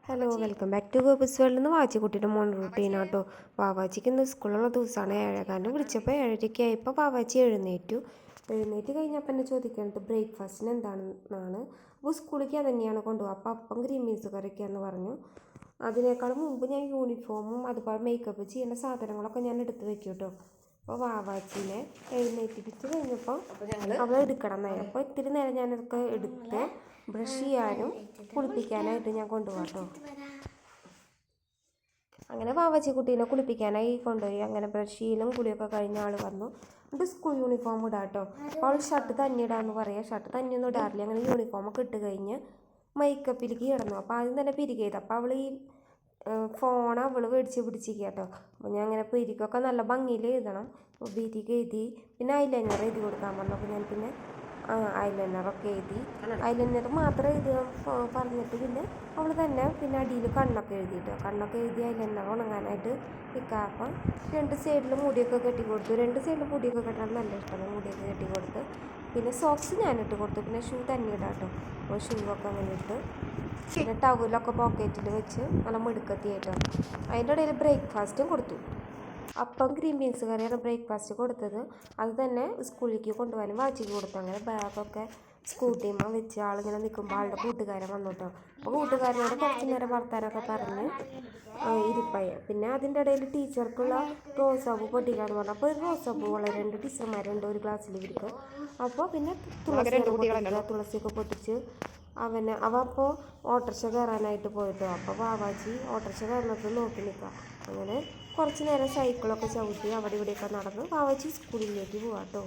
Hello welcome back to ഗോബസ് world നിന്ന് വാച്ചിക്കുട്ടിയുടെ മോർണിംഗ് റൂട്ടീനാട്ടോ. വാവാച്ചിക്ക് ഇന്ന് സ്കൂളുള്ള ദിവസമാണ്. ഏഴേകാലിന് വിളിച്ചപ്പോൾ 7:30 ആയപ്പോൾ വാവാച്ചി എഴുന്നേറ്റ് കഴിഞ്ഞപ്പോൾ എന്നെ ചോദിക്കുന്നത് ബ്രേക്ക്ഫാസ്റ്റിന് എന്താണെന്നാണ്. അപ്പോൾ സ്കൂളിലേക്ക് തന്നെയാണ് കൊണ്ടുപോകുക. അപ്പോൾ അപ്പം ഗ്രീൻ ബീൻസ് കറിയൊക്കെയാണെന്ന് പറഞ്ഞു. അതിനേക്കാൾ മുമ്പ് ഞാൻ യൂണിഫോമും അതുപോലെ മേക്കപ്പ് ചെയ്യേണ്ട സാധനങ്ങളൊക്കെ ഞാൻ എടുത്ത് വെക്കും കേട്ടോ. അപ്പോൾ വാവാച്ചിനെ എഴുന്നേറ്റിട്ട് കഴിഞ്ഞപ്പോൾ അവൾ എടുക്കണം എന്നായി. അപ്പോൾ ഇത്തിരി നേരം ഞാനതൊക്കെ എടുത്ത് ബ്രഷ് ചെയ്യാനും കുളിപ്പിക്കാനായിട്ട് ഞാൻ കൊണ്ടുപോകാം കേട്ടോ. അങ്ങനെ വാവാച്ചി കുട്ടീനെ കുളിപ്പിക്കാനായി കൊണ്ടുപോയി. അങ്ങനെ ബ്രഷ് ചെയ്യലും കുളിയൊക്കെ കഴിഞ്ഞ ആൾ വന്നു. എന്നിട്ട് സ്കൂൾ യൂണിഫോം ഇടാം കേട്ടോ. അപ്പോൾ അവൾ ഷർട്ട് തന്നെ ഇടാമെന്ന് പറയാം. ഷർട്ട് തന്നെയൊന്നും ഇടാറില്ല. അങ്ങനെ യൂണിഫോമൊക്കെ ഇട്ട് കഴിഞ്ഞ് മേക്കപ്പിലേക്ക് കിടന്നു. അപ്പോൾ ആദ്യം തന്നെ പിരികെ ചെയ്തു. അപ്പോൾ അവൾ ഈ ഫോൺ അവൾ മേടിച്ച് പിടിച്ചിരിക്കുക കേട്ടോ. അപ്പോൾ ഞാൻ അങ്ങനെ പിരികൊക്കെ നല്ല ഭംഗിയിൽ എഴുതണം. അപ്പോൾ പിരിക എഴുതി, പിന്നെ ഐലൈനർ എഴുതി കൊടുക്കാൻ പറഞ്ഞു. അപ്പോൾ ഞാൻ പിന്നെ ഐലൈനറൊക്കെ എഴുതി. ഐലൈനർ മാത്രം എഴുതാൻ പറഞ്ഞിട്ട് പിന്നെ അവൾ തന്നെ പിന്നെ അടിയിൽ കണ്ണൊക്കെ എഴുതിയിട്ട് കണ്ണൊക്കെ എഴുതി ഐലൈനർ ഉണങ്ങാനായിട്ട് നിൽക്കുക. അപ്പം 2 സൈഡിൽ മുടിയൊക്കെ കെട്ടി കൊടുത്തു. 2 സൈഡിൽ മുടിയൊക്കെ കെട്ടാൻ നല്ല ഇഷ്ടമാണ്. മുടിയൊക്കെ കെട്ടി കൊടുത്ത് പിന്നെ സോക്സ് ഞാനിട്ട് കൊടുത്തു. പിന്നെ ഷൂ തന്നെ ഇടാം കേട്ടോ. അപ്പോൾ ഷൂ ഒക്കെ അങ്ങനെ ഇട്ട് പിന്നെ ടവലൊക്കെ പോക്കറ്റിൽ വെച്ച് നല്ല മിടുക്കത്തിയായിട്ടോ. അതിൻ്റെ ഇടയിൽ ബ്രേക്ക്ഫാസ്റ്റും കൊടുത്തു. അപ്പം ഗ്രീൻ ബീൻസ് കറിയാണ് ബ്രേക്ക്ഫാസ്റ്റ് കൊടുത്തത്. അത് തന്നെ സ്കൂളിലേക്ക് കൊണ്ടുപോകാനും വാച്ചിക്ക് കൊടുത്തു. അങ്ങനെ ബാഗൊക്കെ സ്കൂട്ടിയുമ്പോൾ വെച്ച് ആളിങ്ങനെ നിൽക്കുമ്പോൾ ആളുടെ കൂട്ടുകാരൻ വന്നു കേട്ടോ. അപ്പോൾ കൂട്ടുകാരനോട് കുറച്ച് നേരം വർത്താനൊക്കെ പറഞ്ഞ് ഇരിപ്പായി. പിന്നെ അതിൻ്റെ ഇടയിൽ ടീച്ചർക്കുള്ള റോസാപ്പൂ പൊട്ടിക്കാന്ന് പറഞ്ഞു. അപ്പോൾ ഒരു റോസാപ്പൂ വളരെ 2 ടീച്ചർമാരുണ്ട് ഒരു ക്ലാസ്സിൽ ഇവർക്ക്. അപ്പോൾ പിന്നെ തുളസിയൊക്കെ പൊട്ടിച്ച് അവ അപ്പോൾ ഓട്ടോറിക്ഷ കയറാനായിട്ട് പോയിട്ടോ. അപ്പോൾ വാവാച്ചി ഓട്ടോറിക്ഷ കയറുന്നത് നോക്കി നിൽക്കുക. അങ്ങനെ കുറച്ച് നേരം സൈക്കിളൊക്കെ ചവിട്ടി അവിടെ ഇവിടെയൊക്കെ നടന്ന് വാവാച്ചി സ്കൂളിലേക്ക് പോവാം കേട്ടോ.